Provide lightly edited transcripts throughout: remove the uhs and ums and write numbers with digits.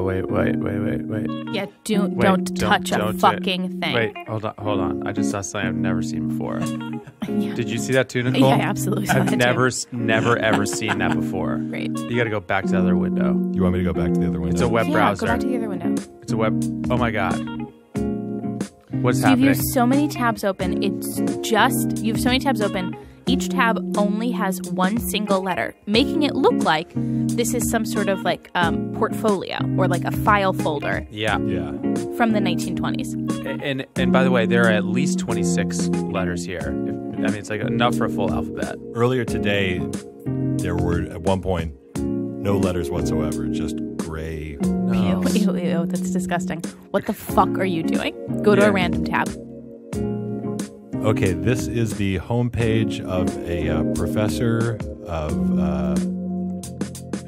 wait. Yeah, don't touch a fucking thing. Wait, hold on. I just saw something I've never seen before. Yeah. Did you see that too, Nicole? Yeah, I absolutely saw I've that never ever seen that before. Great. You got to go back to the other window. You want me to go back to the other window? It's a web browser. Go back to the other window. It's a web. Oh my god. What's So happening? you have so many tabs open. You have so many tabs open. Each tab only has one single letter, making it look like this is some sort of like portfolio or like a file folder. Yeah. From the 1920s. And by the way, there are at least 26 letters here. It's like enough for a full alphabet. Earlier today, there were at one point no letters whatsoever, just gray. No. Ew, that's disgusting. What the fuck are you doing? Go to a random tab. Okay, this is the homepage of a professor of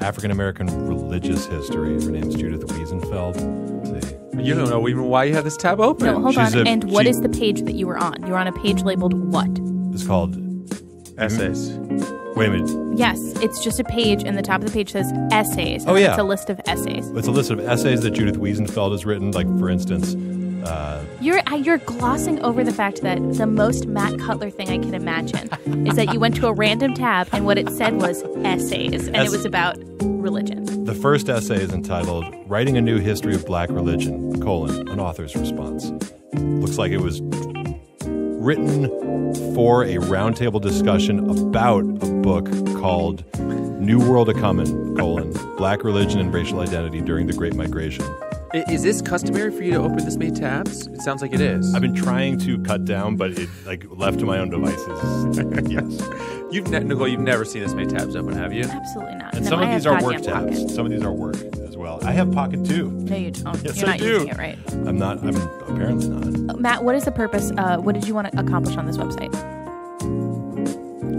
African-American religious history. Her name's Judith Wiesenfeld. Let's see. You don't know even why you have this tab open. No, hold on. What is the page that you were on? You were on a page labeled what? It's called... Essays. Wait a minute. Yes, it's just a page, and the top of the page says essays. Oh, yeah. It's a list of essays. It's a list of essays that Judith Wiesenfeld has written, like, for instance... You're glossing over the fact that the most Matt Cutler thing I can imagine is that you went to a random tab and what it said was essays, and it was about religion. The first essay is entitled "Writing a New History of Black Religion: an author's response." Looks like it was written for a roundtable discussion about a book called "New World A-Comin: Black Religion and Racial Identity During the Great Migration." Is this customary for you to open this many tabs? It sounds like it is. I've been trying to cut down, but it left to my own devices. Yes. Nicole, you've never seen this many tabs open, have you? Absolutely not. And No, some of I these have are work goddamn tabs. Pocket. Some of these are work as well. I have Pocket too. No, you don't. Yes, You're I not do. using it right. I'm apparently not. Matt, what is the purpose? What did you want to accomplish on this website?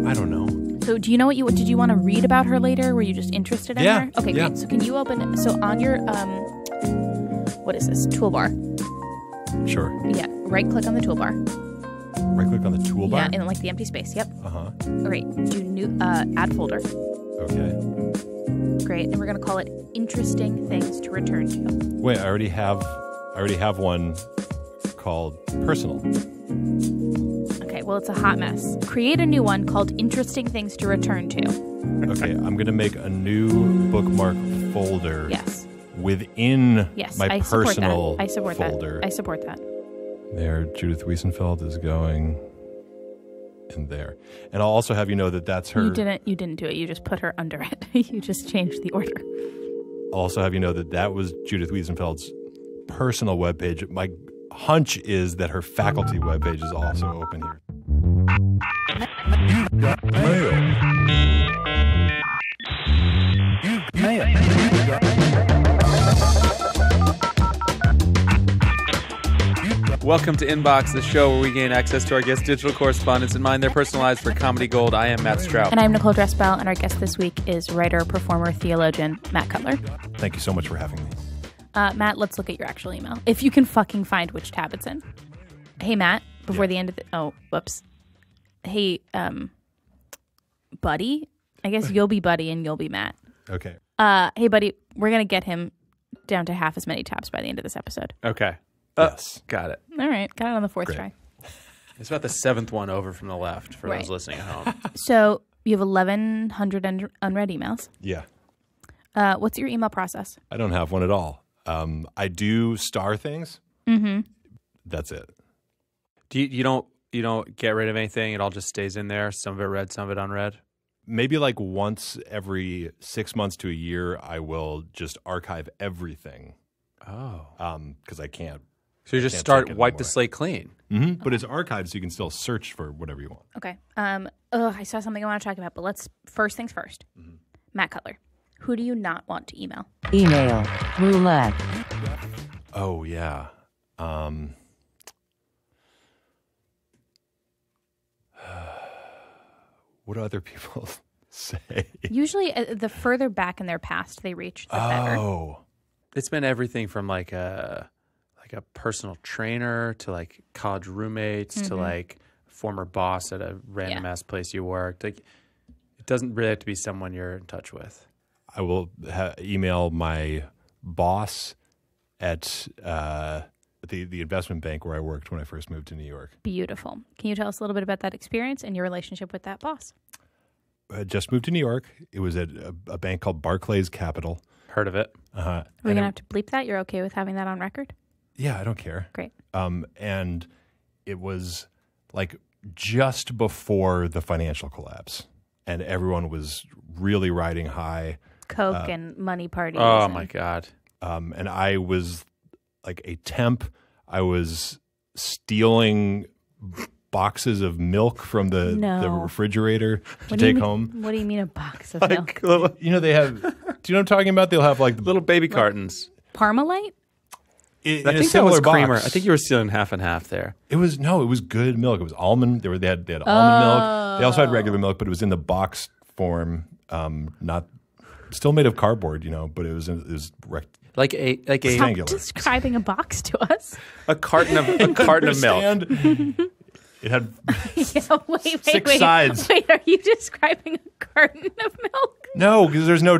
I don't know. So do you know did you want to read about her later? Were you just interested in her? Okay, yeah. great. So can you open, so on your, what is this, toolbar? Sure. Yeah, right click on the toolbar. Right click on the toolbar? Yeah, in like the empty space, yep. Uh-huh. Great, do new, add folder. Okay. Great, and we're going to call it Interesting Things to Return to. Wait, I already have one called Personal. Okay, well, it's a hot mess. Create a new one called Interesting Things to Return to. Okay, I'm going to make a new bookmark folder. Yes. Within my I personal support folder. I support that. There, Judith Wiesenfeld is going in there. And I'll also have you know that that's her... You didn't do it. You just put her under it. You just changed the order. I'll also have you know that was Judith Wiesenfeld's personal webpage. My hunch is that her faculty webpage is also open here. You've got mail. Welcome to Inbox, the show where we gain access to our guests' digital correspondence and mine their personal lives for comedy gold. I am Matt Strout. And I'm Nicole Dressbell, and our guest this week is writer, performer, theologian, Matt Cutler. Thank you so much for having me. Matt, let's look at your actual email. If you can fucking find which tab it's in. Hey, Matt, before the end of the... Oh, whoops. Hey, Buddy? I guess you'll be Buddy and you'll be Matt. Okay. Hey, Buddy, we're going to get him down to half as many tabs by the end of this episode. Okay. Yes. Got it. All right. Got it on the fourth try. It's about the seventh one over from the left for those listening at home. So you have 1,100 unread emails. Yeah. What's your email process? I don't have one at all. I do star things. Mm-hmm. That's it. You don't get rid of anything? It all just stays in there? Some of it read, some of it unread? Maybe like once every 6 months to a year, I will just archive everything. Oh. Because I can't. So you just wipe the slate clean. Mm-hmm. But it's archived, so you can still search for whatever you want. Okay. I saw something I want to talk about, but let's first things first. Mm-hmm. Matt Cutler, who do you not want to email? Email roulette. Oh yeah. What do other people say? Usually, the further back in their past they reach, the better. Oh. It's been everything from like a personal trainer to like college roommates to like former boss at a random ass place you worked. Like, it doesn't really have to be someone you're in touch with. I will email my boss at the investment bank where I worked when I first moved to New York. Beautiful. Can you tell us a little bit about that experience and your relationship with that boss? I just moved to New York. It was at a bank called Barclays Capital. Heard of it. Are we going to have to bleep that? You're okay with having that on record? Yeah, I don't care. Great. And it was like just before the financial collapse, and everyone was really riding high. Coke and money parties. Oh, my God. And I was like a temp. I was stealing boxes of milk from the refrigerator to take home. What do you mean a box of milk? You know, they have, do you know what I'm talking about? They'll have like Little baby cartons. Parmalayte? I think that was creamer. I think you were stealing half and half there. It was good milk. It was almond. They had almond milk. They also had regular milk, but it was in the box form, not still made of cardboard, but it was like a rectangular. Stop describing a box to us. a carton of milk. It had six sides. Wait, are you describing a carton of milk? No, because there's no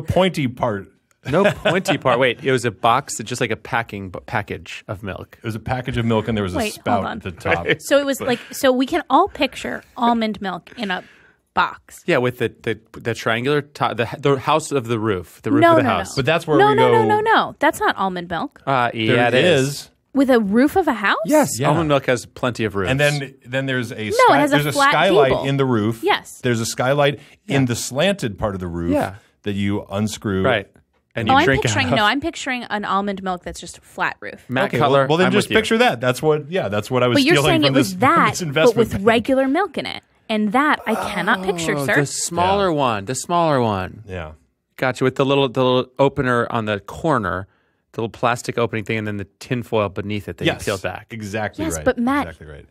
pointy part. No pointy part. Wait, it was a box, just like a package of milk. It was a package of milk, and there was a spout at the top. So it was so we can all picture almond milk in a box. Yeah, with the triangular top, the house of the roof, the roof of the house. But that's where we go. No. That's not almond milk. Yeah, it is. With a roof of a house? Yes, yeah. Almond milk has plenty of roofs. And then there's a it has a flat skylight gable. in the roof. Yes. There's a skylight in the slanted part of the roof that you unscrew. Right. And you drink out of. I'm picturing an almond milk that's just a flat roof. Matt Cutler. Well, then I'm just with you. picture that. That's what I was But stealing you're saying from it was this investment but with bank. regular milk in it. And that I cannot picture, sir. The smaller one. The smaller one. Yeah. Gotcha. With the little opener on the corner, the little plastic opening thing, and then the tin foil beneath it that you peel back. Exactly right. Yes, but Matt, exactly right.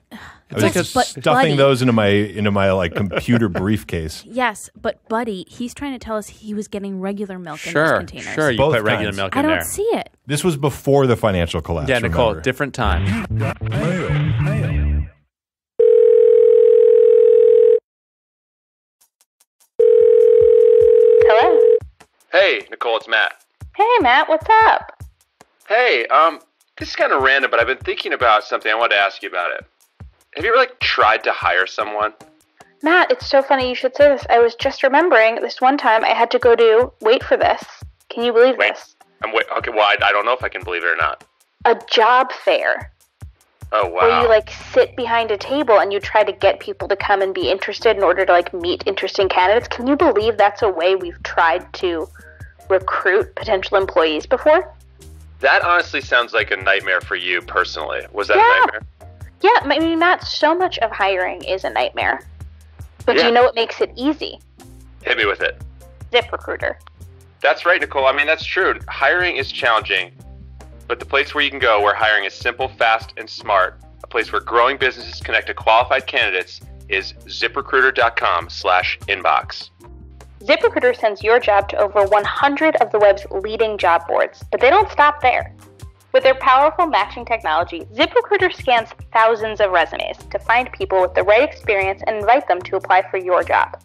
Yes, but stuffing Buddy, those into my like computer briefcase. Yes, but Buddy, he's trying to tell us he was getting regular milk in those containers. Sure, you Both put regular kinds. milk in I there. don't see it. This was before the financial collapse. Yeah, Nicole, remember? different time. Hello? Hey, Nicole, it's Matt. Hey, Matt, what's up? Hey, this is kind of random, but I've been thinking about something. I wanted to ask you about it. Have you ever, tried to hire someone? Matt, it's so funny you should say this. I was just remembering this one time I had to go to, wait for this. Can you believe this? Okay, well, I don't know if I can believe it or not. A job fair. Oh, wow. Where you, sit behind a table and you try to get people to come and be interested in order to, meet interesting candidates. Can you believe that's a way we've tried to recruit potential employees before? That honestly sounds like a nightmare for you personally. Was that a nightmare? Yeah, I mean, not so much of hiring is a nightmare. But do you know what makes it easy? Hit me with it. ZipRecruiter. That's right, Nicole. I mean, that's true. Hiring is challenging, but the place where you can go where hiring is simple, fast, and smart, a place where growing businesses connect to qualified candidates, is ZipRecruiter.com/inbox. ZipRecruiter sends your job to over 100 of the web's leading job boards, but they don't stop there. With their powerful matching technology, ZipRecruiter scans thousands of resumes to find people with the right experience and invite them to apply for your job.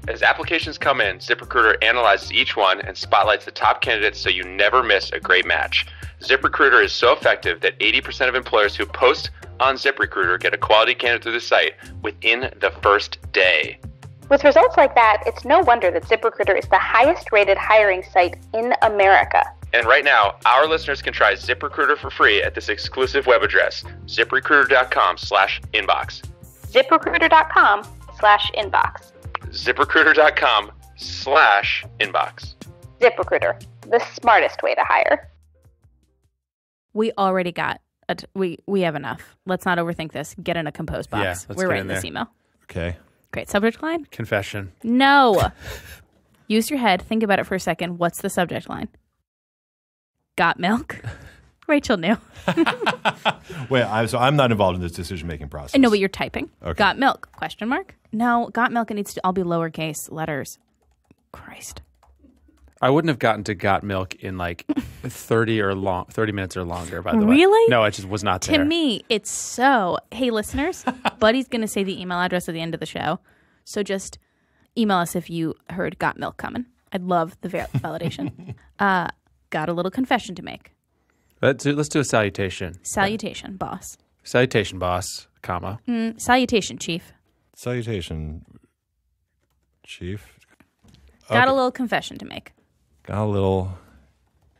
As applications come in, ZipRecruiter analyzes each one and spotlights the top candidates so you never miss a great match. ZipRecruiter is so effective that 80% of employers who post on ZipRecruiter get a quality candidate through the site within the first day. With results like that, it's no wonder that ZipRecruiter is the highest rated hiring site in America. And right now, our listeners can try ZipRecruiter for free at this exclusive web address, ZipRecruiter.com/inbox. ZipRecruiter.com/inbox. ZipRecruiter.com/inbox. ZipRecruiter, the smartest way to hire. We already got we have enough. Let's not overthink this. Get in a compose box. Yeah, let's We're get writing in this there. email. Okay. Great. Subject line? Confession. No. Use your head. Think about it for a second. What's the subject line? Got milk? Rachel knew. Wait, so I'm not involved in this decision-making process. No, but you're typing. Okay. Got milk? Question mark? No, got milk. It needs to all be lowercase letters. Christ. I wouldn't have gotten to got milk in 30 minutes or longer, by the way. Really? No, it just was not there. To me, it's so. Hey, listeners, Buddy's going to say the email address at the end of the show. So just email us if you heard got milk coming. I'd love the validation. Got a little confession to make. Let's do a salutation. Salutation, boss. Salutation, boss, comma. Salutation, chief. Salutation, chief. Got a little confession to make. Got a little.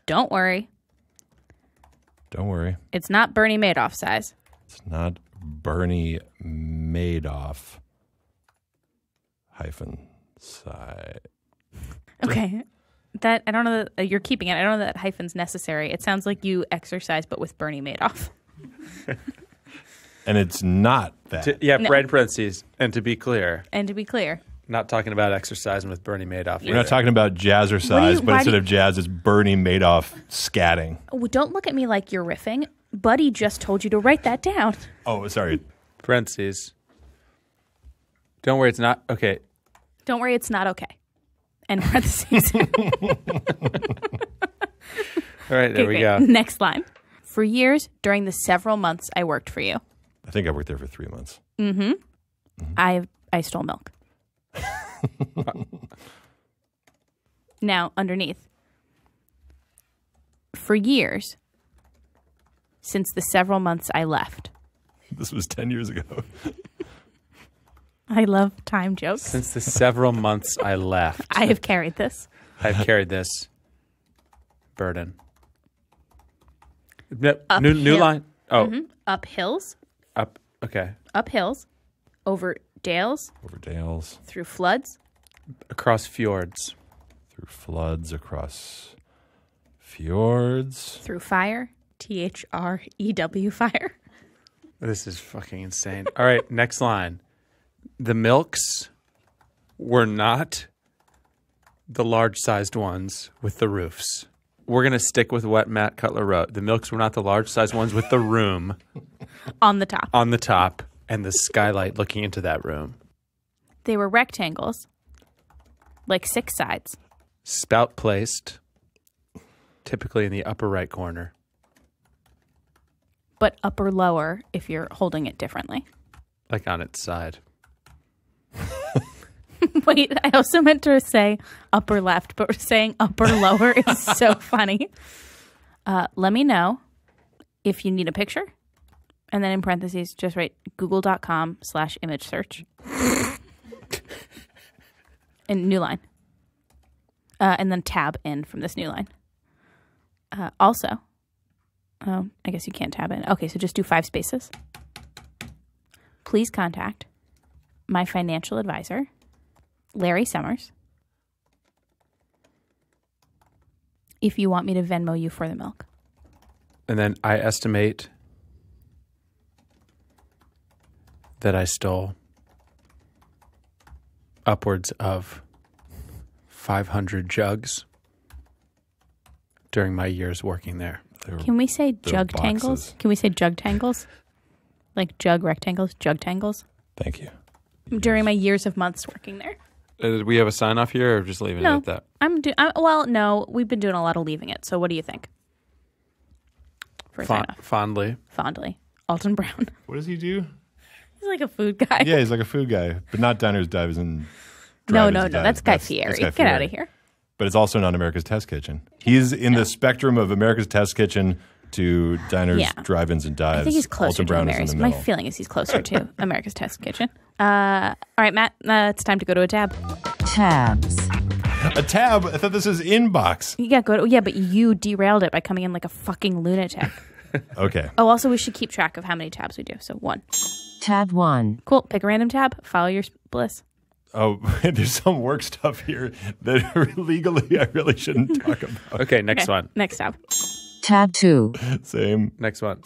Don't worry. Don't worry. It's not Bernie Madoff size. It's not Bernie Madoff -side. Okay. That I don't know that you're keeping it. I don't know that hyphen's necessary. It sounds like you exercise, but with Bernie Madoff. And it's not that. Right in parentheses. And to be clear, Not talking about exercising with Bernie Madoff. We're not talking about jazzercise, but instead of jazz, it's Bernie Madoff scatting. Oh, don't look at me like you're riffing. Buddy just told you to write that down. Oh, sorry. Parentheses. Don't worry, it's not okay. Don't worry, it's not okay. And parentheses. All right, there we go. Next line. For years, during the several months I worked for you. I think I worked there for 3 months. I stole milk. Now, underneath. For years, since the several months I left. This was 10 years ago. I love time jokes. Since the several months I left. I have carried this. I've carried this burden. New line. Oh. Up hills. Okay. Up hills. Over dales. Over dales. Through floods. Across fjords. Through floods, across fjords. Through fire. THREW fire. This is fucking insane. All right, next line. The milks were not the large-sized ones with the roofs. We're going to stick with what Matt Cutler wrote. The milks were not the large-sized ones with the room. On the top. On the top, and the skylight looking into that room. They were rectangles, like 6 sides. Spout placed, typically in the upper right corner. But upper lower if you're holding it differently. Like on its side. Wait, I also meant to say upper left, but saying upper lower is so funny. Let me know if you need a picture. And then in parentheses, just write google.com/image search. And new line. And then tab in from this new line. Also, I guess you can't tab in. Okay, so just do 5 spaces. Please contact my financial advisor, Larry Summers, if you want me to Venmo you for the milk. And then I estimate that I stole upwards of 500 jugs during my years working there. Can we say jug tangles? Can we say jug tangles? Like jug rectangles, jug tangles? Thank you. During my years of months working there. Did we have a sign off here or just leaving it at that? Well, no, we've been doing a lot of leaving it. So what do you think? For a sign off. Fondly. Alton Brown. What does he do? He's like a food guy. Yeah, he's like a food guy, but not diners, dives, and No. That's Guy Fieri. Get out of here. But it's also not America's Test Kitchen. He's in the spectrum of America's Test Kitchen to diners, drive-ins, and dives. I think he's closer to America's. My feeling is he's closer to America's Test Kitchen. All right, Matt, it's time to go to a tab. Tabs. A tab? I thought this was inbox. But you derailed it by coming in like a fucking lunatic. Okay. Oh, also, we should keep track of how many tabs we do. So 1. Tab 1. Cool. Pick a random tab. Follow your bliss. Oh, there's some work stuff here that legally I really shouldn't talk about. Okay, next one. Next tab. Tab 2. Same. Next one.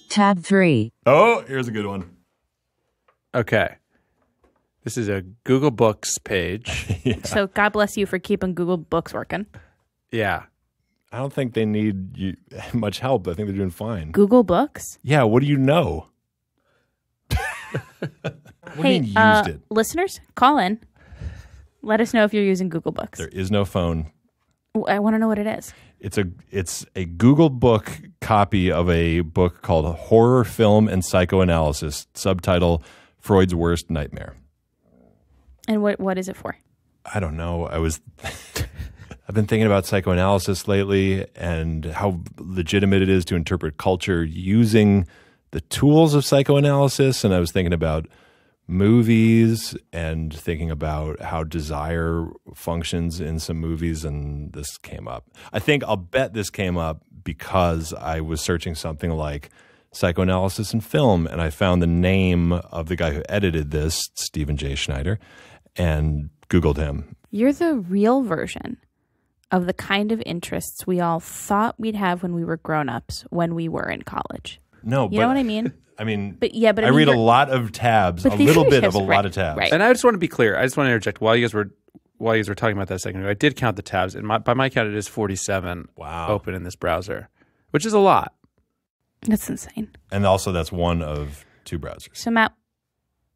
Tab 3. Oh, here's a good one. Okay. This is a Google Books page. Yeah. So God bless you for keeping Google Books working. Yeah. I don't think they need much help. I think they're doing fine. Google Books? Yeah, what do you know? What do you mean used it? Listeners, call in. Let us know if you're using Google Books. There is no phone. I want to know what it is. It's a Google Book copy of a book called Horror, Film, and Psychoanalysis, subtitle Freud's Worst Nightmare. And what is it for? I don't know. I was I've been thinking about psychoanalysis lately and how legitimate it is to interpret culture using the tools of psychoanalysis. And I was thinking about movies and thinking about how desire functions in some movies, and this came up. I'll bet this came up because I was searching something like psychoanalysis in film, and I found the name of the guy who edited this, Stephen J. Schneider, and Googled him. You're the real version of the kind of interests we all thought we'd have when we were grown-ups, when we were in college. No, you know what I mean? I mean, I read a lot of tabs, a little bit of a lot of tabs. Right. And I just want to be clear. I just want to interject while you guys were talking about that a second ago. I did count the tabs, and by my count, it is 47 open in this browser, which is a lot. That's insane. And also, that's one of two browsers. So, Matt,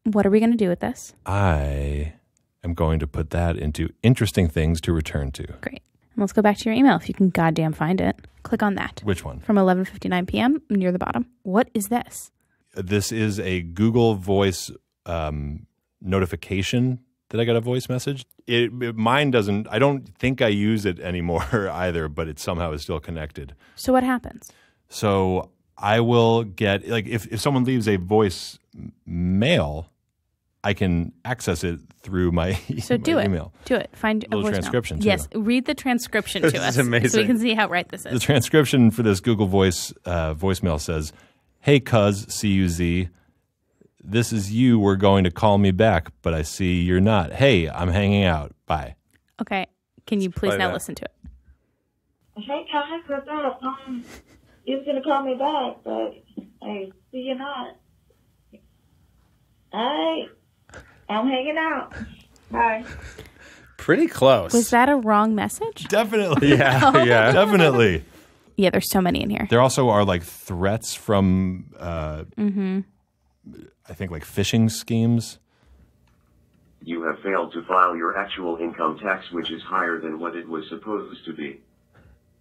what are we going to do with this? I am going to put that into interesting things to return to. Great. And let's go back to your email if you can goddamn find it. Click on that. Which one? From 11:59 p.m. near the bottom. What is this? This is a Google Voice notification that I got a voice message. Mine doesn't. I don't think I use it anymore either, but it somehow is still connected. So what happens? So I will get, like, if someone leaves a voice mail, I can access it through my email. Do it. Find a little voicemail. transcription too. Yes, read the transcription to us. This is amazing. So we can see how right this is. The transcription for this Google Voice voicemail says, "Hey, cuz, C-U-Z, this is you. We're going to call me back, but I see you're not. Hey, I'm hanging out. Bye." Okay. Can you please play now that. listen to it? Hey, Kai, what's up? You was gonna call me back, but I see you're not. I'm hanging out. Bye. Pretty close. Was that a wrong message? Definitely. Yeah, yeah. Definitely. Yeah, there's so many in here. There also are like threats from, I think, like phishing schemes. You have failed to file your actual income tax, which is higher than what it was supposed to be.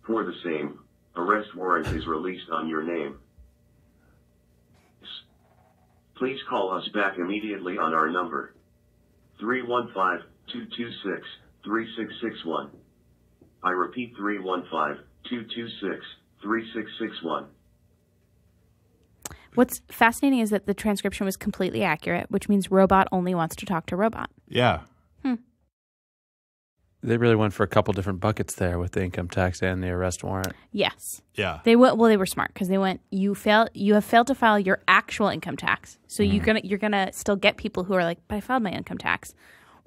For the same, arrest warrant is released on your name. Please call us back immediately on our number. 315-226-3661. I repeat, 315-226-3661. What's fascinating is that the transcription was completely accurate, which means robot only wants to talk to robot. Yeah. They really went for a couple different buckets there with the income tax and the arrest warrant. Yes. Yeah. They were smart because they went, you have failed to file your actual income tax. So you're gonna still get people who are like, but I filed my income tax.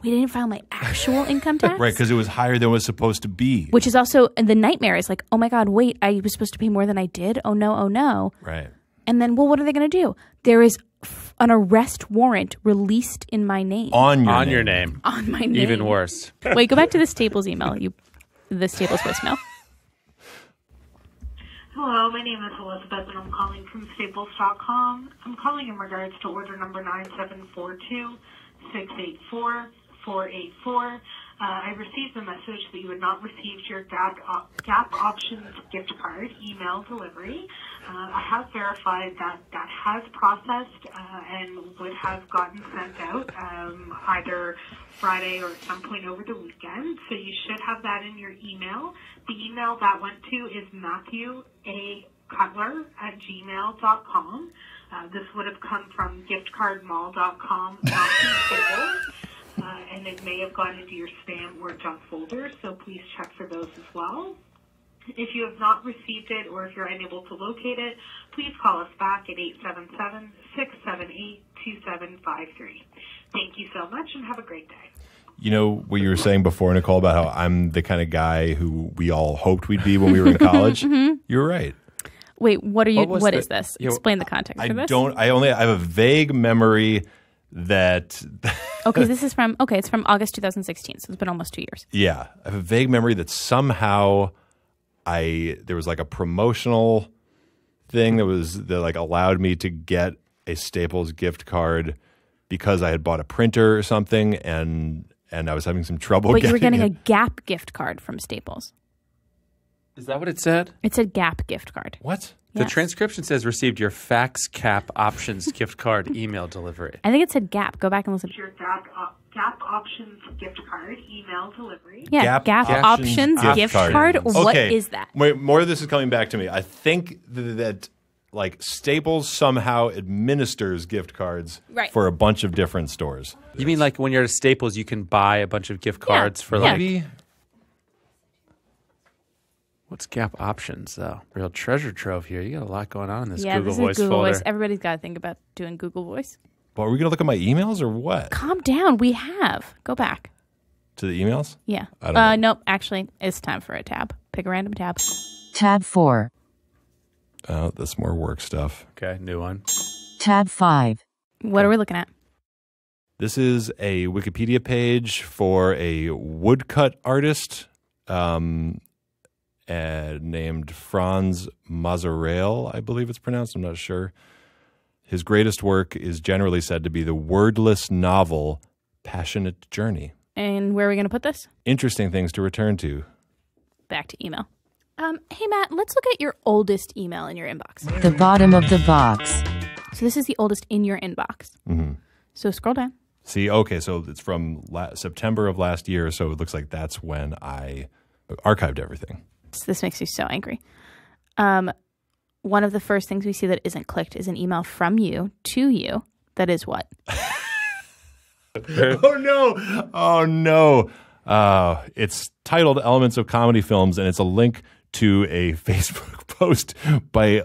Wait, I didn't file my actual income tax? Right, because it was higher than it was supposed to be. Which is also the nightmare is like, oh my God, wait, I was supposed to pay more than I did? Oh no, oh no. Right. And then, well, what are they going to do? There is an arrest warrant released in my name. On your name. On my name. Even worse. Wait, go back to the Staples email. The Staples voicemail. Hello, my name is Elizabeth, and I'm calling from Staples.com. I'm calling in regards to order number 9742-684-484. I received a message that you had not received your Gap Options gift card email delivery. I have verified that that has processed and would have gotten sent out either Friday or at some point over the weekend. So you should have that in your email. The email that went to is MatthewACutler@gmail.com. This would have come from giftcardmall.com, not from Staples. And it may have gone into your spam or junk folder, so please check for those as well. If you have not received it or if you're unable to locate it, please call us back at 877-678-2753. Thank you so much and have a great day. You know what you were saying before, Nicole, about how I'm the kind of guy who we all hoped we'd be when we were in college? You're right. Wait, what is this? Yeah, Explain the context for this. I have a vague memory that because this is from it's from August 2016, so it's been almost 2 years. Yeah, I have a vague memory that somehow there was like a promotional thing that allowed me to get a Staples gift card because I had bought a printer or something, and I was having some trouble. But you were getting a Gap gift card from Staples. Is that what it said? It said Gap gift card. What? The transcription says received your fax cap options gift card email delivery. I think it said Gap. Go back and listen. Your Gap options gift card email delivery. Yeah, Gap options gift card. What is that? Wait, more of this is coming back to me. I think that like Staples somehow administers gift cards for a bunch of different stores. You mean like when you're at Staples, you can buy a bunch of gift cards for like... What's Gap options, though? Real treasure trove here. You got a lot going on in this Google Voice folder. Voice. Everybody's got to think about doing Google Voice. Well, are we going to look at my emails or what? Calm down. We have. Go back. To the emails? Yeah. I don't know. Nope. Actually, it's time for a tab. Pick a random tab. Tab 4. Oh, that's more work stuff. Okay, new one. Tab 5. What are we looking at? This is a Wikipedia page for a woodcut artist named Franz Mazzarel, I believe it's pronounced. I'm not sure. His greatest work is generally said to be the wordless novel Passionate Journey. And where are we going to put this? Interesting things to return to. Back to email. Hey, Matt, let's look at your oldest email in your inbox. The bottom of the box. So this is the oldest in your inbox. Mm-hmm. So scroll down. See, okay, so it's from September of last year, so it looks like that's when I archived everything. This makes me so angry. One of the first things we see that isn't clicked is an email from you to you. That is what? Oh, no. Oh, no. It's titled Elements of Comedy Films, and it's a link to a Facebook post by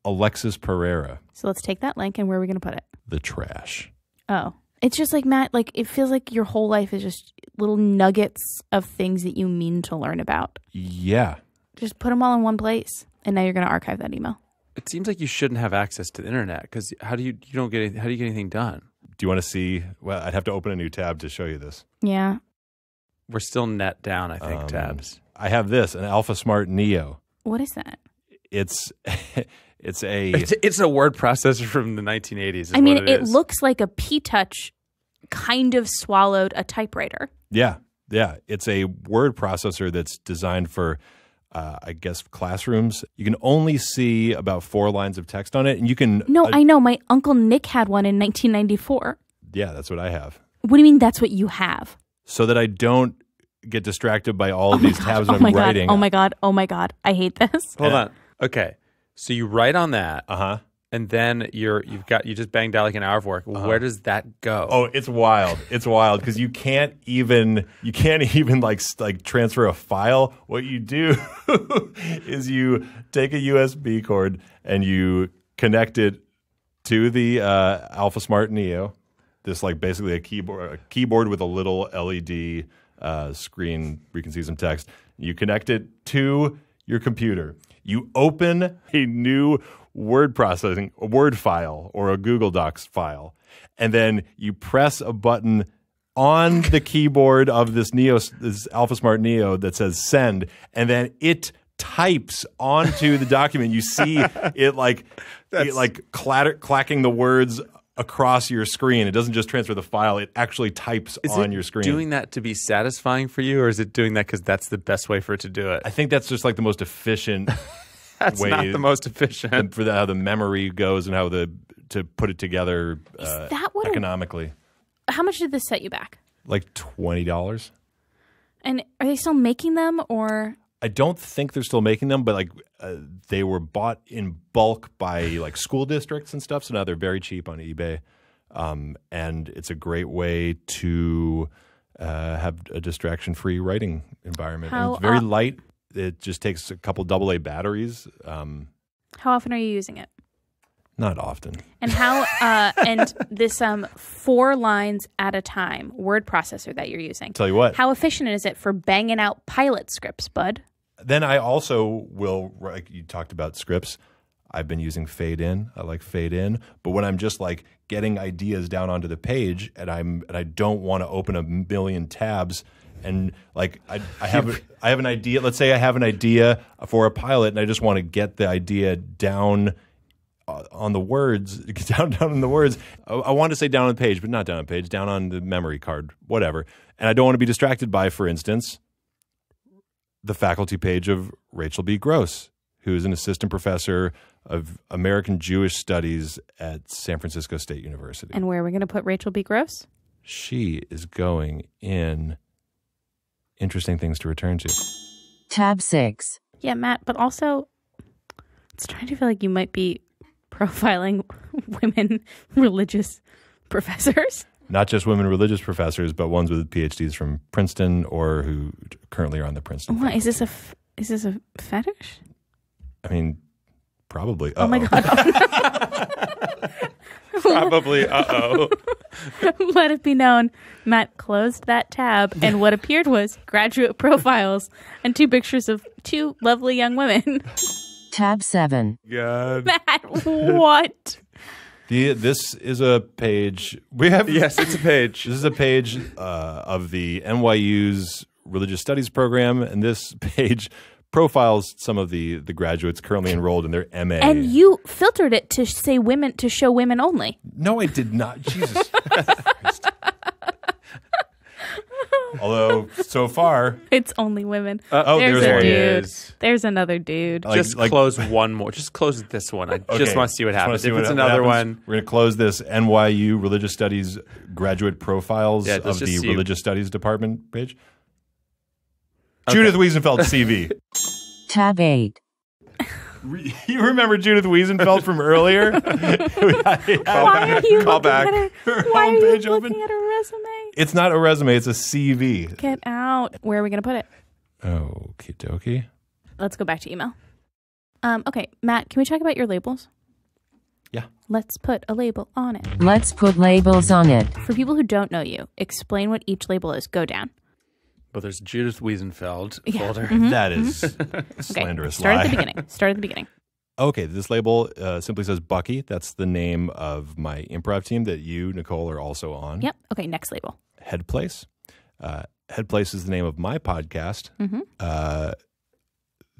Alexis Pereira. So let's take that link, and where are we going to put it? The trash. Oh. It's just like, Matt, like it feels like your whole life is just little nuggets of things that you mean to learn about. Yeah. Just put them all in one place, and now you're going to archive that email. It seems like you shouldn't have access to the internet because how do you get anything done? Do you want to see? Well, I'd have to open a new tab to show you this. Yeah. We're still net down, I think, tabs. I have this, an Alpha Smart Neo. What is that? It's it's a word processor from the 1980s. I mean, it looks like a P-Touch kind of swallowed a typewriter. Yeah. It's a word processor that's designed for, I guess, classrooms. You can only see about 4 lines of text on it, and you can. No, I know. My Uncle Nick had one in 1994. Yeah, that's what I have. What do you mean that's what you have? So that I don't get distracted by all of these tabs when I'm writing. Oh my God. I hate this. Hold on. Okay. So you write on that. Uh-huh. And then you just banged out like an hour of work. Where does that go? Oh, it's wild. It's wild because you can't even like transfer a file. What you do is you take a USB cord and you connect it to the Alpha Smart Neo. This like basically a keyboard with a little LED screen where you can see some text. You connect it to your computer. You open a new word file or a Google Docs file, and then you press a button on the keyboard of this Alpha Smart Neo that says send, and then it types onto the document. You see it clacking the words across your screen. It doesn't just transfer the file, it actually types on your screen. Is it doing that to be satisfying for you, or is it doing that because that's the best way for it to do it? I think that's just like the most efficient That's way not the most efficient. For how the memory goes and how to put it together economically. How much did this set you back? Like $20. And are they still making them, or? I don't think they're still making them, but they were bought in bulk by like school districts and stuff. So now they're very cheap on eBay, and it's a great way to have a distraction-free writing environment. And it's very light. It just takes a couple AA batteries. How often are you using it? Not often. And how? And this 4 lines at a time word processor that you're using. Tell you what. How efficient is it for banging out pilot scripts, bud? Then I also will, like you talked about scripts, I've been using fade in. I like fade in. But when I'm just like getting ideas down onto the page and I don't want to open a million tabs and like I have an idea. Let's say I have an idea for a pilot and I just want to get the idea down on the words, down in the words. I want to say down on the page, but not down on the page, down on the memory card, whatever. And I don't want to be distracted by, for instance, the faculty page of Rachel B. Gross, who is an assistant professor of American Jewish Studies at San Francisco State University. And where are we going to put Rachel B. Gross? She is going in interesting things to return to. Tab 6. Yeah, Matt, but also it's trying to feel like you might be profiling women religious professors. Not just women religious professors, but ones with PhDs from Princeton or who currently are on the Princeton. What, is this a fetish? I mean, probably. Oh my God. Probably. Uh-oh. Let it be known, Matt closed that tab, and what appeared was graduate profiles and 2 pictures of 2 lovely young women. Tab 7. God. Matt, what? This is a page. Yes, it's a page. This is a page of the NYU's Religious Studies program, and this page profiles some of the graduates currently enrolled in their MA. And you filtered it to say women, to show women only. No, I did not. Jesus Christ. Although, so far... It's only women. there's a one. dude. There's another dude. Just close one more. Just close this one. I just want to see what happens. If it's another one... We're going to close this NYU Religious Studies graduate profiles of the Religious Studies department page. Okay. Judith Wiesenfeld, CV. Tab 8. You remember Judith Wiesenfeld from earlier? Why are you looking at her resume? It's not a resume. It's a CV. Get out. Where are we going to put it? Okie dokie. Let's go back to email. Okay, Matt, can we talk about your labels? Yeah. Let's put a label on it. Let's put labels on it. For people who don't know you, explain what each label is. Go down. Well, there's Judith Wiesenfeld folder. Mm-hmm. That is slanderous Start lie. at the beginning. Start at the beginning. Okay, this label simply says Bucky. That's the name of my improv team that you, Nicole, are also on. Yep. Okay, next label. Headplace. Headplace is the name of my podcast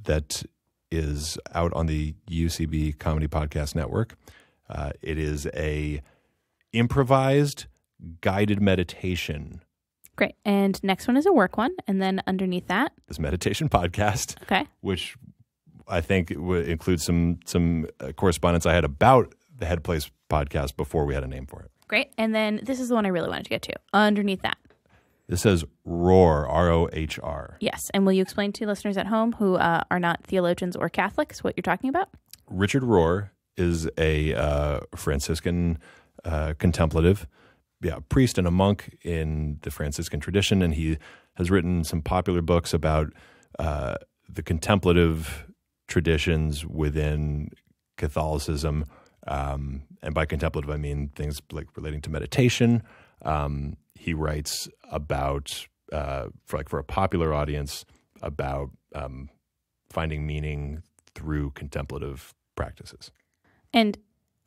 that is out on the UCB Comedy Podcast Network. It is a improvised guided meditation. Great. And next one is a work one. And then underneath that, this meditation podcast, okay, which I think would include some correspondence I had about the Headplace podcast before we had a name for it. Great. And then this is the one I really wanted to get to. Underneath that. This says Rohr, R-O-H-R. Yes. And will you explain to listeners at home who are not theologians or Catholics what you're talking about? Richard Rohr is a Franciscan contemplative, priest and a monk in the Franciscan tradition, and he has written some popular books about the contemplative traditions within Catholicism. And by contemplative, I mean things like relating to meditation. He writes about, for a popular audience, about finding meaning through contemplative practices. And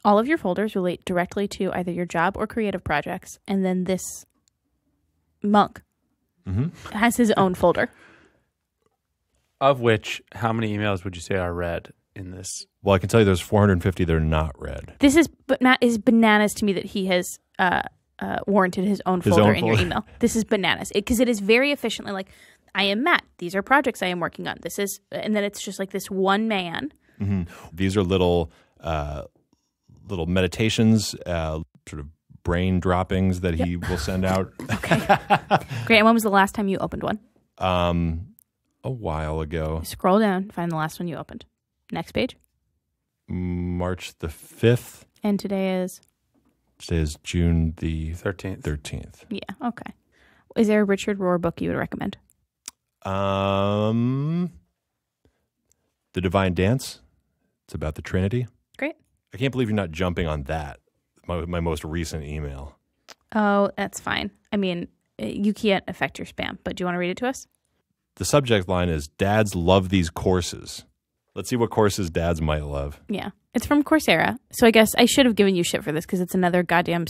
all of your folders relate directly to either your job or creative projects. And then this monk has his own folder. Of which, how many emails would you say are read in this? Well, I can tell you there's 450 that are not read. This is bananas to me that he has warranted his own folder in your email. This is bananas. Because it is very efficiently like, I am Matt. These are projects I am working on. This is, and then it's just like this one man. Mm-hmm. These are little meditations, sort of brain droppings that he will send out. Okay. Great. And when was the last time you opened one? A while ago. Scroll down, find the last one you opened. Next page. March the 5th. And today is? Today is June the 13th. Yeah, okay. Is there a Richard Rohr book you would recommend? The Divine Dance. It's about the Trinity. Great. I can't believe you're not jumping on that. My most recent email. Oh, that's fine. I mean, you can't affect your spam, but do you want to read it to us? The subject line is, Dads love these courses. Let's see what courses dads might love. Yeah. It's from Coursera. So I guess I should have given you shit for this because it's another goddamn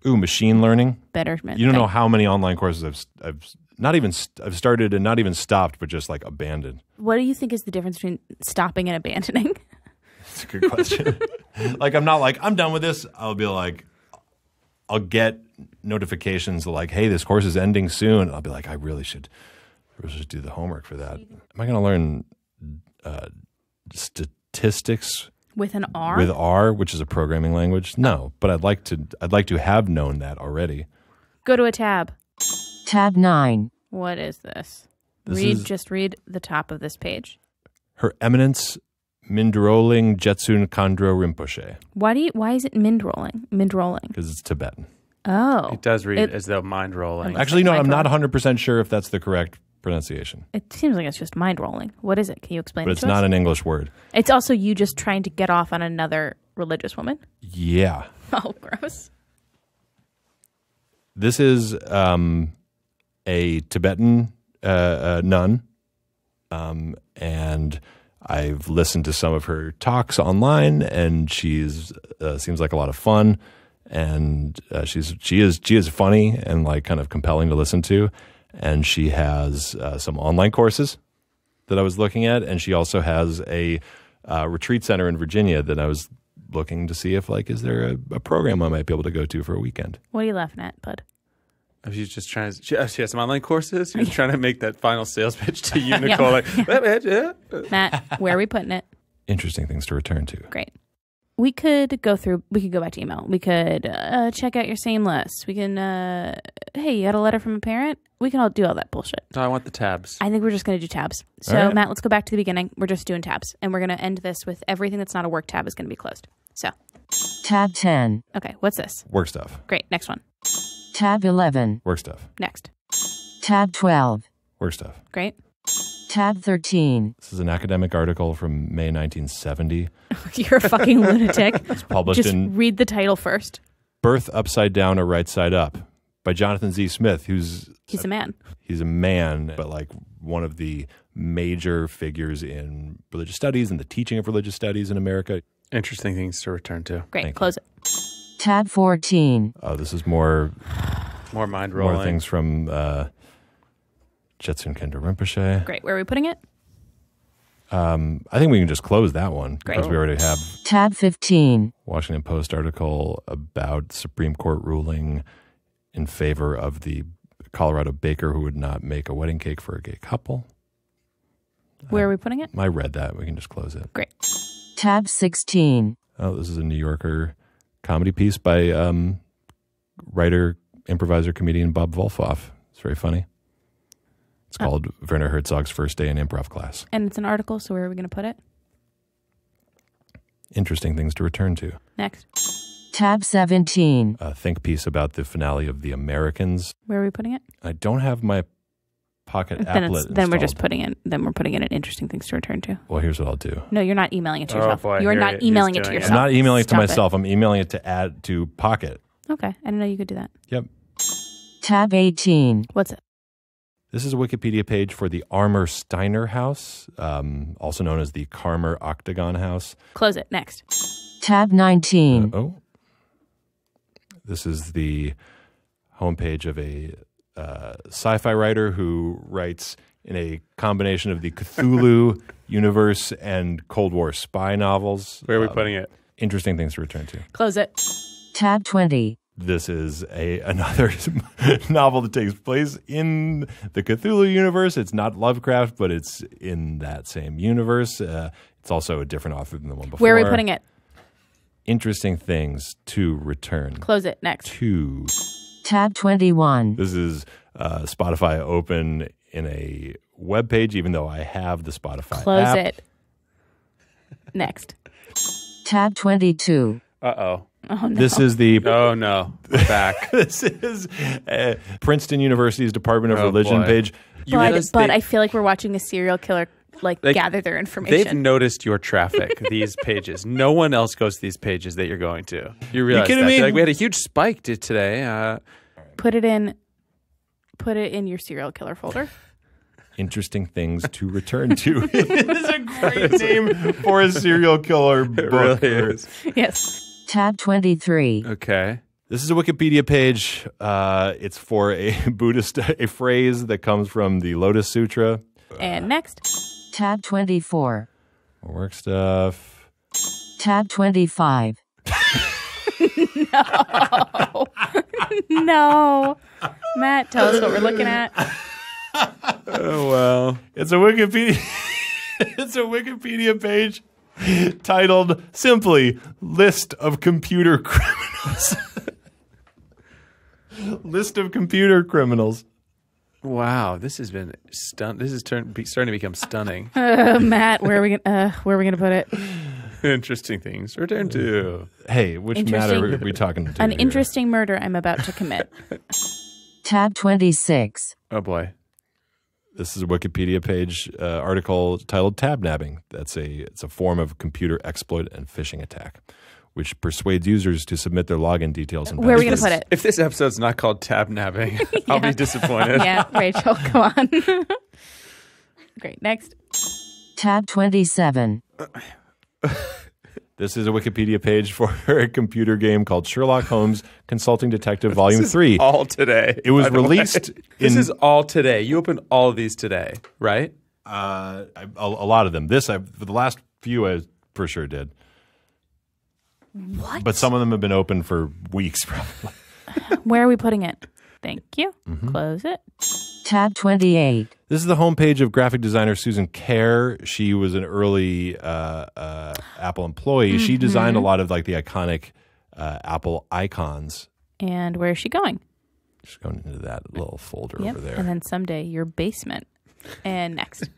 machine learning. Betterment. You don't know how many online courses I've started and not even stopped, but just like abandoned. What do you think is the difference between stopping and abandoning? That's a good question. Like, I'm not like, I'm done with this. I'll be like, I'll get notifications like, hey, this course is ending soon. And I'll be like, I really should do the homework for that. Am I going to learn statistics With an R? with R, which is a programming language? No, but I'd like to have known that already. Go to a tab. Tab 9. What is this? This Read the top of this page. Her Eminence Mindrolling Jetsun Khandro Rinpoche, Why is it Mindrolling? Mindrolling. because it's Tibetan. Oh. It does read as though mind rolling. Actually, no, I'm not Mindrolling. 100% sure if that's the correct pronunciation. It seems like it's just mind rolling. What is it? Can you explain But it it's to not us? an English word. It's also you just trying to get off on another religious woman. Yeah. Oh, gross. This is a Tibetan nun, and I've listened to some of her talks online, and she's seems like a lot of fun, and she is funny and like kind of compelling to listen to, and she has some online courses that I was looking at, and she also has a retreat center in Virginia that I was looking to see if is there a program I might be able to go to for a weekend. What are you laughing at, bud? She's just trying to. She has some online courses. She's trying to make that final sales pitch to you, Nicole. Matt, where are we putting it? Interesting things to return to. Great. We could go back to email. We could check out your same list. We can, hey, you got a letter from a parent? We can all do all that bullshit. No, I want the tabs. I think we're just going to do tabs. So, All right. Matt, let's go back to the beginning. We're just doing tabs. And we're going to end this with everything that's not a work tab is going to be closed. So, Tab 10. okay, what's this? Work stuff. Great. Next one. Tab 11. Work stuff. Next. Tab 12. Work stuff. Great. Tab 13. This is an academic article from May 1970. You're a fucking lunatic. It's published Just in read the title first. Birth Upside Down or Right Side Up by Jonathan Z. Smith, He's a man. he's a man, but one of the major figures in religious studies and the teaching of religious studies in America. Interesting things to return to. Great. Thank you. Close it. Tab 14. This is more More mind rolling. more things from Jetsun Khandro Rinpoche. Great. Where are we putting it? I think we can just close that one Great. because we already have Tab 15. Washington Post article about Supreme Court ruling in favor of the Colorado baker who would not make a wedding cake for a gay couple. Where are we putting it? I read that. We can just close it. Great. Tab 16. Oh, this is a New Yorker comedy piece by writer, improviser, comedian Bob Volkoff. It's very funny. It's called Werner Herzog's First Day in Improv Class. And it's an article, so where are we going to put it? Interesting things to return to. Next. Tab 17. A think piece about the finale of The Americans. Where are we putting it? I don't have my Pocket applet Then we're installed. just putting it. Then we're putting it in interesting things to return to. Well, here's what I'll do. No, you're not emailing it to Oh, yourself. boy, you are here not he's emailing it to doing it. yourself. I'm not emailing it to Stop myself. I'm emailing it to add to Pocket. Okay, I didn't know you could do that. Yep. Tab 18. What's it? This is a Wikipedia page for the Armour Steiner House, also known as the Karmer Octagon House. Close it. Next. Tab 19. This is the homepage of a sci-fi writer who writes in a combination of the Cthulhu universe and Cold War spy novels. Where are we putting it? Interesting things to return to. Close it. Tab 20. This is another novel that takes place in the Cthulhu universe. It's not Lovecraft, but it's in that same universe. It's also a different author than the one before. Where are we putting it? Interesting things to return Close it. Next. to. Tab 21. This is Spotify open in a web page, even though I have the Spotify Close app. it. Next. Tab 22. Uh-oh. Oh, no. This is the Oh, no. We're back. this is Princeton University's Department of Oh, Religion boy. page. But I feel like we're watching a serial killer gather their They've information. noticed your traffic, these pages. No one else goes to these pages that you're going to. You realize kidding that? me? We had a huge spike today. Put it in your serial killer folder. Interesting things to return to. It is a great name for a serial killer book. It really is. Yes. Tab 23. Okay. This is a Wikipedia page. It's for a Buddhist a phrase that comes from the Lotus Sutra. And next. Tab 24. More work stuff. Tab 25. No. Matt, tell us what we're looking at. Oh, well. It's a Wikipedia. It's a Wikipedia page titled simply "List of Computer Criminals." List of computer criminals. Wow, this has been This is starting to become stunning. Matt, where are we gonna put it? Interesting things. Return to. Hey, which matter are we talking to? An here? interesting murder I'm about to commit. Tab 26. Oh boy. This is a Wikipedia page article titled "Tab Nabbing." It's a form of computer exploit and phishing attack, which persuades users to submit their login details. And Where are we going to passwords. put it? If this episode's not called Tab Nabbing, I'll be disappointed. Yeah, Rachel, come on. Great. Next. Tab 27. This is a Wikipedia page for a computer game called Sherlock Holmes Consulting Detective Volume 3. All today. It was by the way. released This in- is all today. You opened all of these today, right? A lot of them. For the last few, I for sure did. What? But some of them have been open for weeks, probably. Where are we putting it? Thank you. Mm-hmm. Close it. Tab 28. This is the homepage of graphic designer Susan Kerr. She was an early Apple employee. She designed a lot of like the iconic Apple icons. And where is she going? Just going into that little folder over there. And then someday your basement. And next.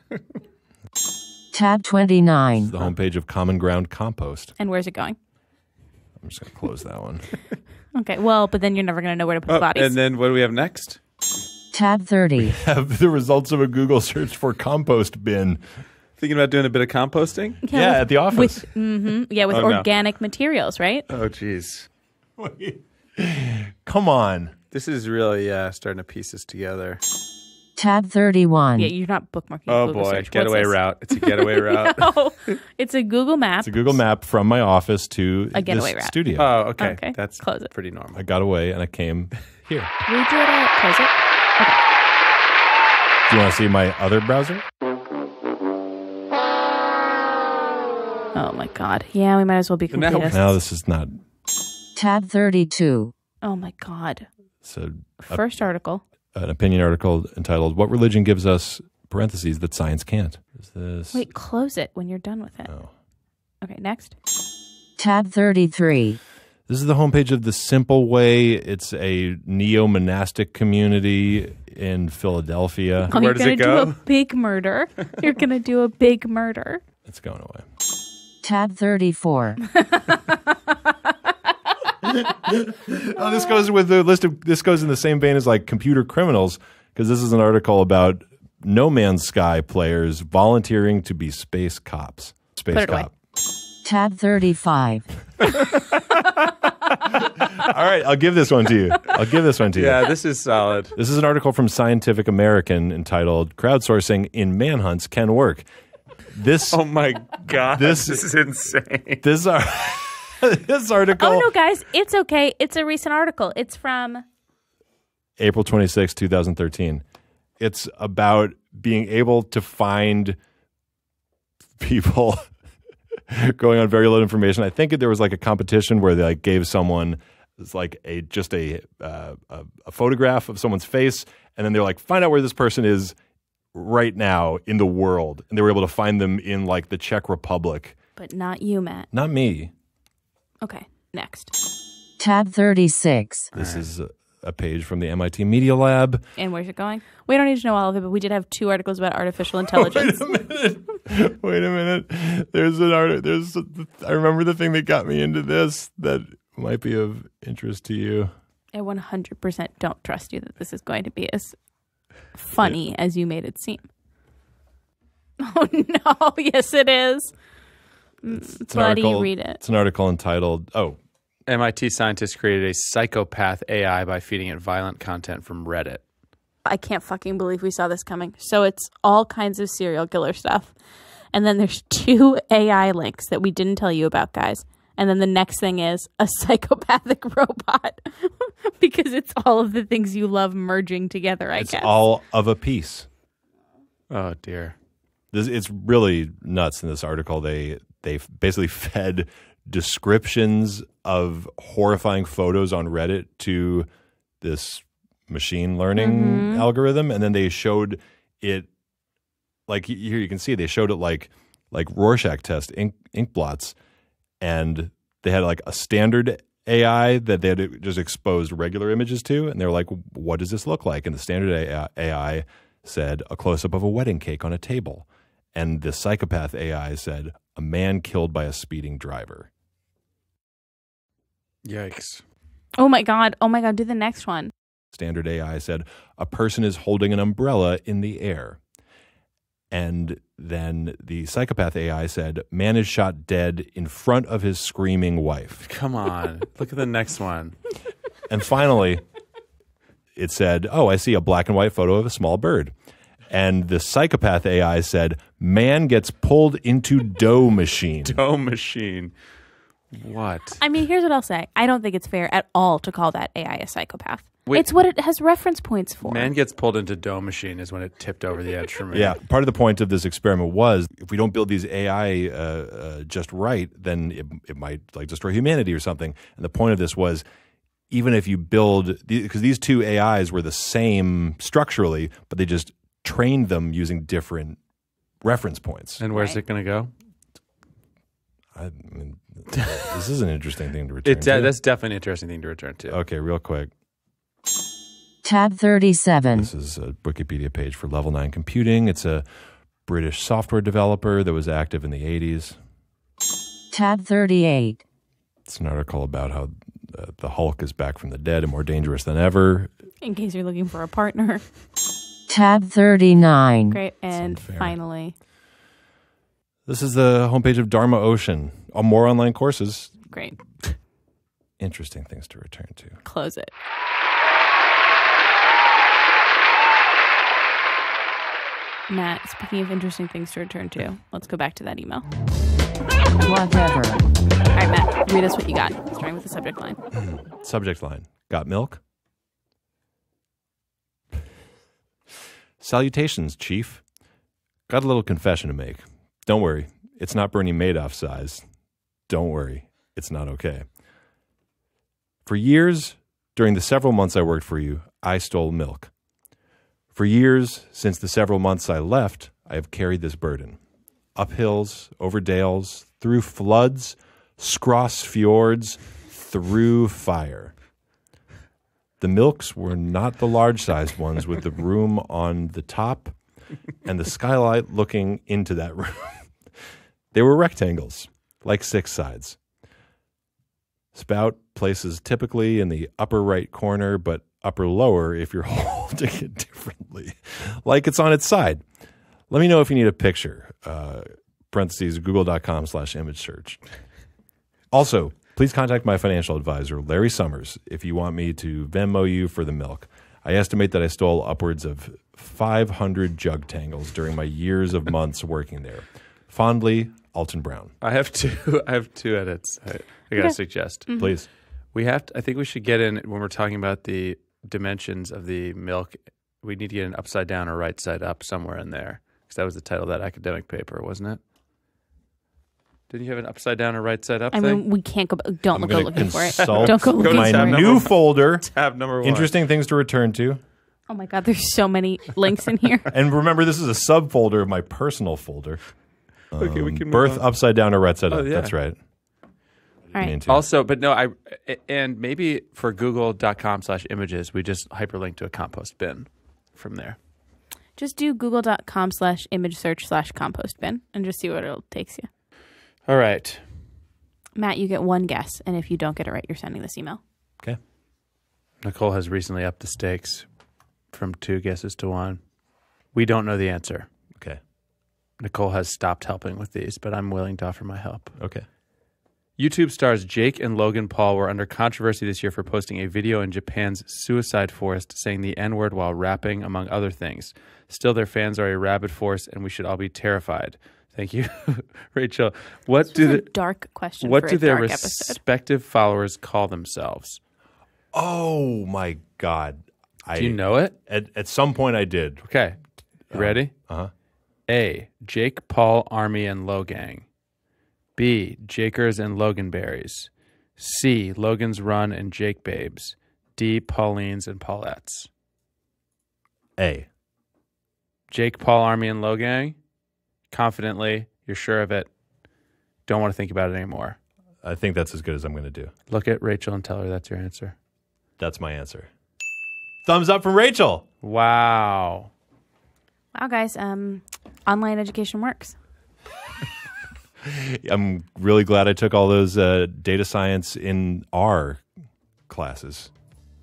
Tab 29. The homepage of Common Ground Compost. And where's it going? I'm just going to close that one. Okay. Well, but then you're never going to know where to put the bodies. And then what do we have next? Tab 30. Have the results of a Google search for compost bin. Thinking about doing a bit of composting? Yeah, at the office. With Oh, no. organic materials, right? Oh, geez. Come on. This is really starting to piece this together. Tab 31. Yeah, you're not bookmarking. Oh, Google boy. search. Getaway What's this? route. It's a getaway route. No, it's a Google map. It's a Google map from my office to A getaway this route. studio. Oh, okay. Okay, That's close it. pretty normal. I got away and I came here. Redo it all. Close it. Do you want to see my other browser? Oh my God. Yeah, we might as well be Now- completists. No, this is not. Tab 32. Oh my God. It's an First article. opinion article entitled "What Religion Gives Us (parentheses) That Science Can't." Is this? Wait, close it when you're done with it. Oh. Okay, next. Tab 33. This is the homepage of The Simple Way. It's a neo-monastic community in Philadelphia. Oh, Where you're does gonna it go? do a big murder. You're gonna do a big murder. It's going away. Tab 34. Oh, this goes with the list of. This goes in the same vein as like computer criminals, because this is an article about No Man's Sky players volunteering to be space cops. Space Put it away. cop. Tab 35. All right, I'll give this one to you. Yeah, this is solid. This is an article from Scientific American entitled "Crowdsourcing in Manhunts Can Work." This Oh, my God. This- This is insane. this article. Oh no, guys, it's okay. It's a recent article. It's from April 26, 2013. It's about being able to find people going on very little information. I think there was like a competition where they like gave someone it's like a photograph of someone's face, and then they're like, find out where this person is right now in the world, and they were able to find them in like the Czech Republic. but not you, Matt. Not me. Okay, next. Tab 36. This is a page from the MIT Media Lab. And where's it going? We don't need to know all of it, but we did have 2 articles about artificial intelligence. Wait a minute. I remember the thing that got me into this that might be of interest to you. I 100% don't trust you that this is going to be as funny as you made it seem. Oh no! Yes, it is. It's an Buddy, article, read it. It's an article entitled, MIT scientists created a psychopath AI by feeding it violent content from Reddit. I can't fucking believe we saw this coming. So it's all kinds of serial killer stuff. And then there's 2 AI links that we didn't tell you about, guys. And then the next thing is a psychopathic robot. Because it's all of the things you love merging together, I it's guess. all of a piece. Oh, dear. It's really nuts in this article. They basically fed descriptions of horrifying photos on Reddit to this machine learning algorithm, and then they showed it like here you can see they showed it like Rorschach test ink blots, and they had like a standard AI that they had just exposed regular images to, and they were like, what does this look like? And the standard AI said a close-up of a wedding cake on a table. And the psychopath AI said a man killed by a speeding driver. Yikes. Oh my God. Do the next one. Standard AI said a person is holding an umbrella in the air. And then the psychopath AI said, man is shot dead in front of his screaming wife. Come on. Look at the next one. And finally, it said, oh, I see a black and white photo of a small bird. And the psychopath AI said, man gets pulled into dough machine. Dough machine. What? I mean, here's what I'll say. I don't think it's fair at all to call that AI a psychopath. It's what it has reference points for. Man gets pulled into dough machine is when it tipped over the edge for me. Yeah, part of the point of this experiment was if we don't build these AI just right, then it might like destroy humanity or something. And the point of this was even if you build – because these two AIs were the same structurally, but they just trained them using different reference points. And where's it going to go? I mean, this is an interesting thing to return to. That's definitely an interesting thing to return to. Okay, real quick. Tab 37. This is a Wikipedia page for Level 9 Computing. It's a British software developer that was active in the 80s. Tab 38. It's an article about how the Hulk is back from the dead and more dangerous than ever. In case you're looking for a partner. Tab 39. Great. And finally. This is the homepage of Dharma Ocean. More online courses. Great. Interesting things to return to. Close it. Matt, speaking of interesting things to return to, let's go back to that email. Whatever. All right, Matt, read us what you got, starting with the subject line. Subject line. Got milk? Salutations, Chief. Got a little confession to make. Don't worry. It's not Bernie Madoff size. Don't worry. It's not okay. For years, during the several months I worked for you, I stole milk. For years, since the several months I left, I have carried this burden. Up hills, over dales, through floods, scross fjords, through fire. The milks were not the large-sized ones with the room on the top and the skylight looking into that room. They were rectangles, like 6 sides. Spout places typically in the upper right corner, but upper lower if you're holding it differently, like it's on its side. Let me know if you need a picture. Parentheses, google.com/image search. Also, please contact my financial advisor, Larry Summers, if you want me to Venmo you for the milk. I estimate that I stole upwards of 500 jug tangles during my years of months working there. Fondly, Alton Brown. I have two edits. I gotta suggest. Mm-hmm. Please. I think we should get in when we're talking about the dimensions of the milk. We need to get an upside down or right side up somewhere in there, because that was the title of that academic paper, wasn't it? Didn't you have an upside down or right side up I thing? mean, we can't go. Don't go looking for it. Don't Don't go looking for my it. new folder. Tab number 1. Interesting things to return to. Oh my God, there's so many links in here. And remember, this is a subfolder of my personal folder. Okay, we can move Birth on. upside down or right side up. yeah. That's right. All right. Also, but no, and maybe for google.com/images, we just hyperlink to a compost bin from there. Just do google.com/image search/compost bin and just see what it takes you. All right. Matt, you get one guess, and if you don't get it right, you're sending this email. Okay. Nicole has recently upped the stakes from 2 guesses to 1. We don't know the answer. Okay. Nicole has stopped helping with these, but I'm willing to offer my help. Okay. YouTube stars Jake and Logan Paul were under controversy this year for posting a video in Japan's suicide forest saying the N-word while rapping, among other things. Still, their fans are a rabid force, and we should all be terrified. Thank you, Rachel. What This was a dark question. What for do a their dark episode. respective followers call themselves? Oh, my God. Do you know it? At some point I did. Okay. You ready? Uh-huh. A. Jake, Paul, Army, and Logang. B. Jakers and Loganberries. C. Logan's Run and Jake Babes. D. Paulines and Paulettes. A. Jake Paul Army and Logang. Confidently, you're sure of it. Don't want to think about it anymore. I think that's as good as I'm going to do. Look at Rachel and tell her that's your answer. That's my answer. Thumbs up from Rachel. Wow. Wow, guys. Online education works. I'm really glad I took all those data science in R classes.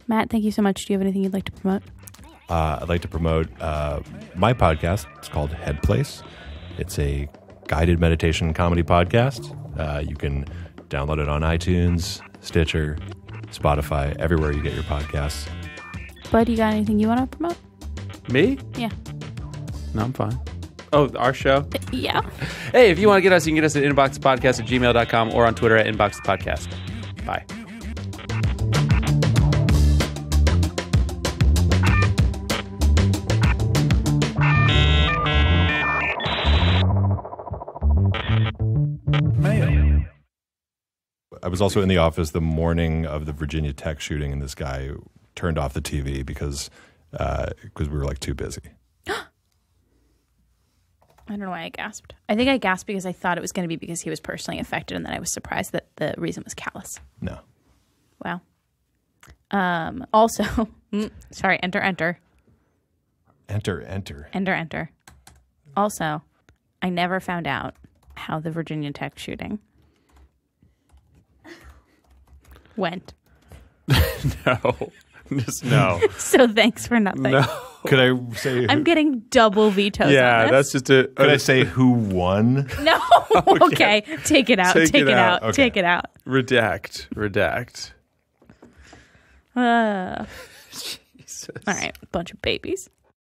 Matt, thank you so much. Do you have anything you'd like to promote? I'd like to promote my podcast. It's called Headplace. It's a guided meditation comedy podcast. You can download it on iTunes, Stitcher, Spotify, everywhere you get your podcasts. Bud, you got anything you want to promote? Me? Yeah. No, I'm fine. Oh, our show? Yeah. Hey, if you want to get us, you can get us at inboxpodcast@gmail.com or on Twitter at inboxpodcast. Bye. I was also in the office the morning of the Virginia Tech shooting, and this guy turned off the TV because we were like too busy. I don't know why I gasped. I think I gasped because I thought it was going to be because he was personally affected, and then I was surprised that the reason was callous. No. Wow. Also, sorry, enter. Enter. Also, I never found out how the Virginia Tech shooting went. No. Just no. So thanks for nothing. No. Could I say? I'm getting double vetoes. Yeah, on this. that's just a. Could I say who won? No. Okay. Take it out. Take it out. Okay. Take it out. Redact. Jesus. All right. Bunch of babies.